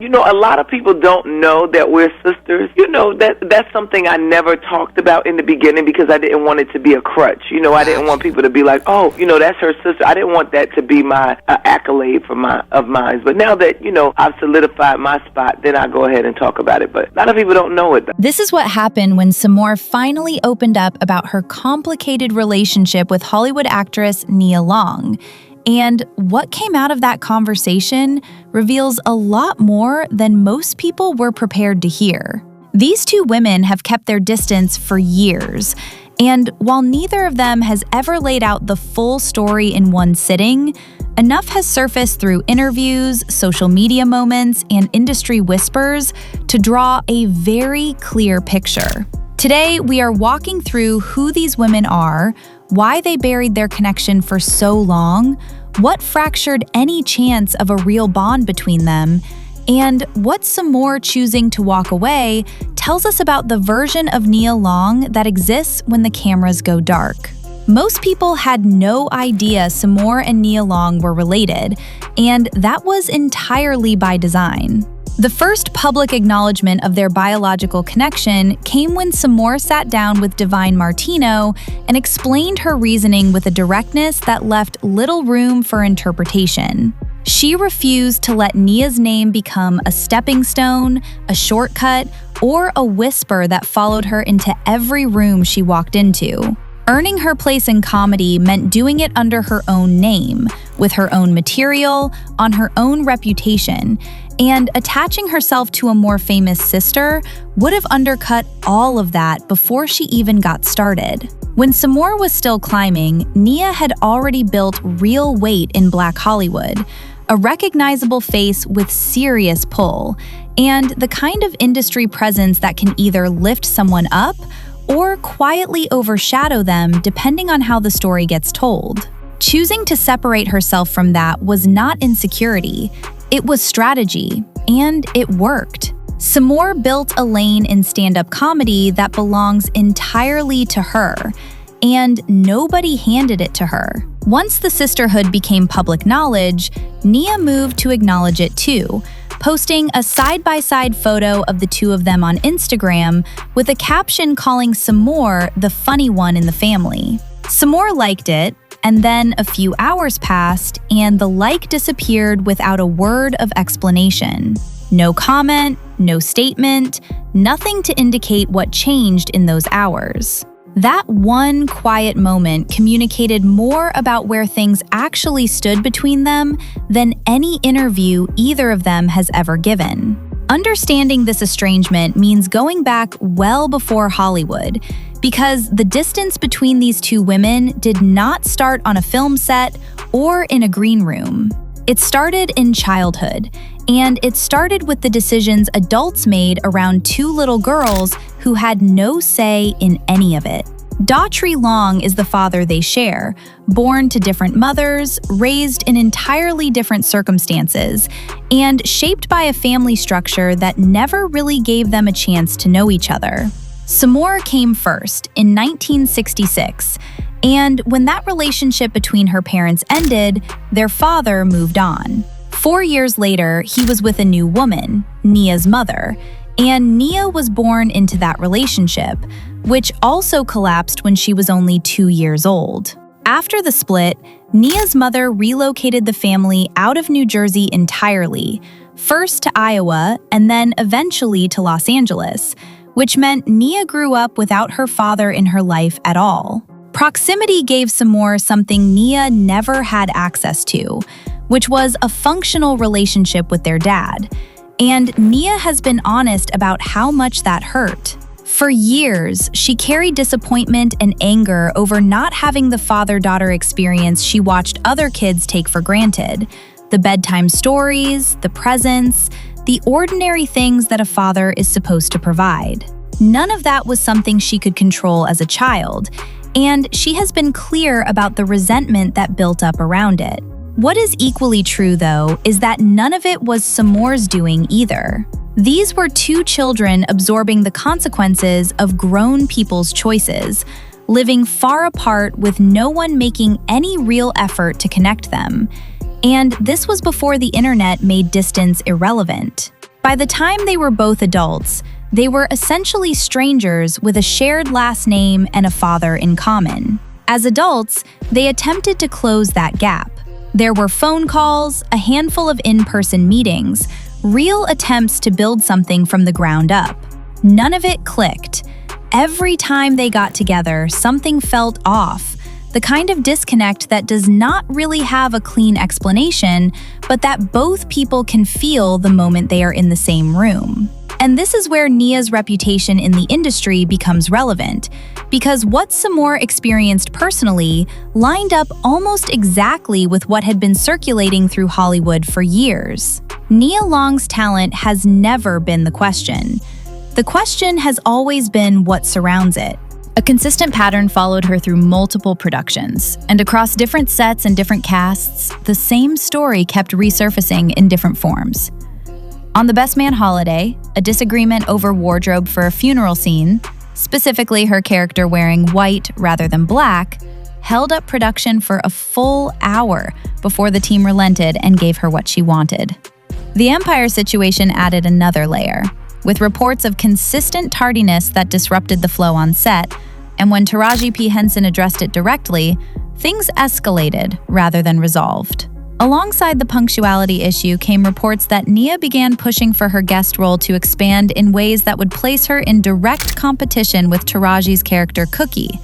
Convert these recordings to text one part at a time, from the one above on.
A lot of people don't know that we're sisters. That's something I never talked about in the beginning because I didn't want it to be a crutch. I didn't want people to be like, oh, that's her sister. I didn't want that to be my accolade of mine. But now that, I've solidified my spot, then I go ahead and talk about it. But a lot of people don't know it. This is what happened when Sommore finally opened up about her complicated relationship with Hollywood actress Nia Long. And what came out of that conversation reveals a lot more than most people were prepared to hear. These two women have kept their distance for years, and while neither of them has ever laid out the full story in one sitting, enough has surfaced through interviews, social media moments, and industry whispers to draw a very clear picture. Today, we are walking through who these women are, why they buried their connection for so long, what fractured any chance of a real bond between them, and what Sommore choosing to walk away tells us about the version of Nia Long that exists when the cameras go dark. Most people had no idea Sommore and Nia Long were related, and that was entirely by design. The first public acknowledgement of their biological connection came when Sommore sat down with Divine Martino and explained her reasoning with a directness that left little room for interpretation. She refused to let Nia's name become a stepping stone, a shortcut, or a whisper that followed her into every room she walked into. Earning her place in comedy meant doing it under her own name, with her own material, on her own reputation, and attaching herself to a more famous sister would have undercut all of that before she even got started. When Sommore was still climbing, Nia had already built real weight in Black Hollywood, a recognizable face with serious pull, and the kind of industry presence that can either lift someone up or quietly overshadow them depending on how the story gets told. Choosing to separate herself from that was not insecurity, it was strategy, and it worked. Sommore built a lane in stand-up comedy that belongs entirely to her, and nobody handed it to her. Once the sisterhood became public knowledge, Nia moved to acknowledge it too, posting a side-by-side photo of the two of them on Instagram with a caption calling Sommore the funny one in the family. Sommore liked it, and then a few hours passed and the like disappeared without a word of explanation. No comment, no statement, nothing to indicate what changed in those hours. That one quiet moment communicated more about where things actually stood between them than any interview either of them has ever given. Understanding this estrangement means going back well before Hollywood, because the distance between these two women did not start on a film set or in a green room. It started in childhood, and it started with the decisions adults made around two little girls who had no say in any of it. Daughtry Long is the father they share, born to different mothers, raised in entirely different circumstances, and shaped by a family structure that never really gave them a chance to know each other. Sommore came first in 1966, and when that relationship between her parents ended, their father moved on. 4 years later, he was with a new woman, Nia's mother, and Nia was born into that relationship, which also collapsed when she was only 2 years old. After the split, Nia's mother relocated the family out of New Jersey entirely, first to Iowa and then eventually to Los Angeles, which meant Nia grew up without her father in her life at all. Proximity gave Sommore something Nia never had access to, which was a functional relationship with their dad. And Nia has been honest about how much that hurt. For years, she carried disappointment and anger over not having the father-daughter experience she watched other kids take for granted. The bedtime stories, the presents, the ordinary things that a father is supposed to provide. None of that was something she could control as a child, and she has been clear about the resentment that built up around it. What is equally true, though, is that none of it was Sommore's doing either. These were two children absorbing the consequences of grown people's choices, living far apart with no one making any real effort to connect them. And this was before the internet made distance irrelevant. By the time they were both adults, they were essentially strangers with a shared last name and a father in common. As adults, they attempted to close that gap. There were phone calls, a handful of in-person meetings, real attempts to build something from the ground up. None of it clicked. Every time they got together, something felt off. The kind of disconnect that does not really have a clean explanation, but that both people can feel the moment they are in the same room. And this is where Nia's reputation in the industry becomes relevant, because what Sommore experienced personally lined up almost exactly with what had been circulating through Hollywood for years. Nia Long's talent has never been the question. The question has always been what surrounds it. A consistent pattern followed her through multiple productions, and across different sets and different casts, the same story kept resurfacing in different forms. On The Best Man holiday, a disagreement over wardrobe for a funeral scene, specifically her character wearing white rather than black, held up production for a full hour before the team relented and gave her what she wanted. The Empire situation added another layer, with reports of consistent tardiness that disrupted the flow on set, and when Taraji P. Henson addressed it directly, things escalated rather than resolved. Alongside the punctuality issue came reports that Nia began pushing for her guest role to expand in ways that would place her in direct competition with Taraji's character Cookie,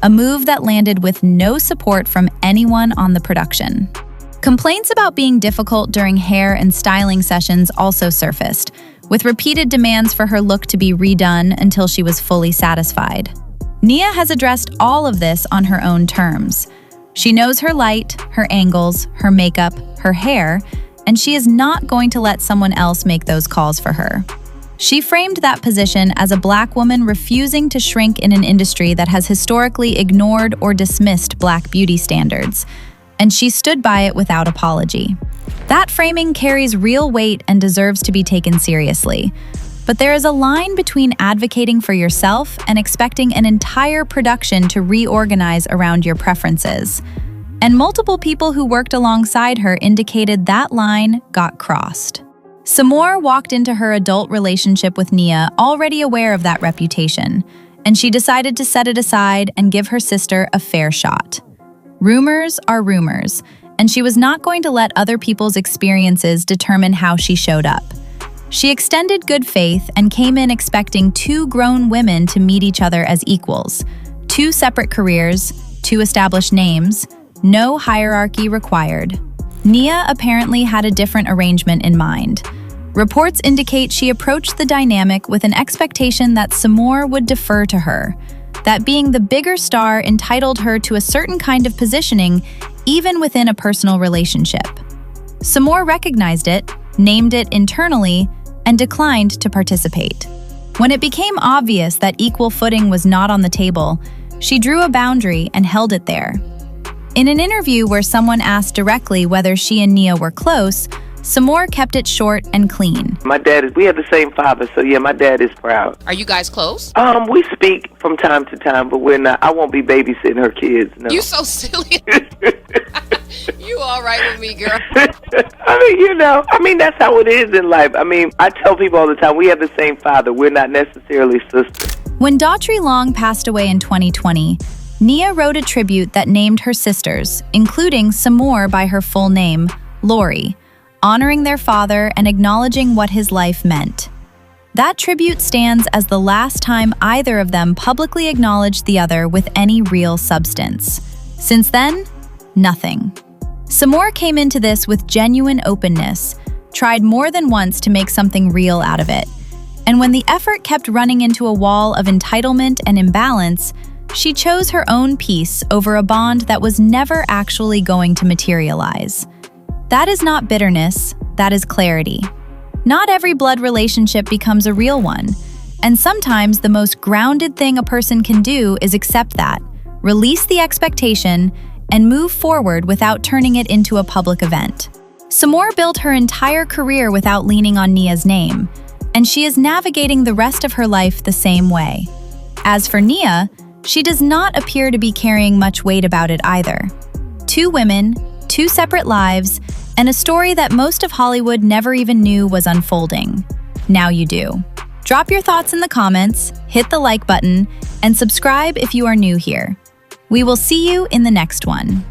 a move that landed with no support from anyone on the production. Complaints about being difficult during hair and styling sessions also surfaced, with repeated demands for her look to be redone until she was fully satisfied. Nia has addressed all of this on her own terms. She knows her light, her angles, her makeup, her hair, and she is not going to let someone else make those calls for her. She framed that position as a Black woman refusing to shrink in an industry that has historically ignored or dismissed Black beauty standards, and she stood by it without apology. That framing carries real weight and deserves to be taken seriously. But there is a line between advocating for yourself and expecting an entire production to reorganize around your preferences. And multiple people who worked alongside her indicated that line got crossed. Sommore walked into her adult relationship with Nia already aware of that reputation, and she decided to set it aside and give her sister a fair shot. Rumors are rumors, and she was not going to let other people's experiences determine how she showed up. She extended good faith and came in expecting two grown women to meet each other as equals, two separate careers, two established names, no hierarchy required. Nia apparently had a different arrangement in mind. Reports indicate she approached the dynamic with an expectation that Sommore would defer to her, that being the bigger star entitled her to a certain kind of positioning even within a personal relationship. Sommore recognized it, named it internally, and declined to participate. When it became obvious that equal footing was not on the table, she drew a boundary and held it there. In an interview where someone asked directly whether she and Nia were close, Sommore kept it short and clean. We have the same father, so yeah, my dad is proud. Are you guys close? We speak from time to time, but we're not. I won't be babysitting her kids, no. You so silly. You all right with me, girl? That's how it is in life. I tell people all the time, we have the same father. We're not necessarily sisters. When Daughtry Long passed away in 2020, Nia wrote a tribute that named her sisters, including Sommore by her full name, Lori, honoring their father and acknowledging what his life meant. That tribute stands as the last time either of them publicly acknowledged the other with any real substance. Since then, nothing. Sommore came into this with genuine openness, tried more than once to make something real out of it. And when the effort kept running into a wall of entitlement and imbalance, she chose her own peace over a bond that was never actually going to materialize. That is not bitterness, that is clarity. Not every blood relationship becomes a real one, and sometimes the most grounded thing a person can do is accept that, release the expectation, and move forward without turning it into a public event. Sommore built her entire career without leaning on Nia's name, and she is navigating the rest of her life the same way. As for Nia, she does not appear to be carrying much weight about it either. Two women, two separate lives, and a story that most of Hollywood never even knew was unfolding. Now you do. Drop your thoughts in the comments, hit the like button, and subscribe if you are new here. We will see you in the next one.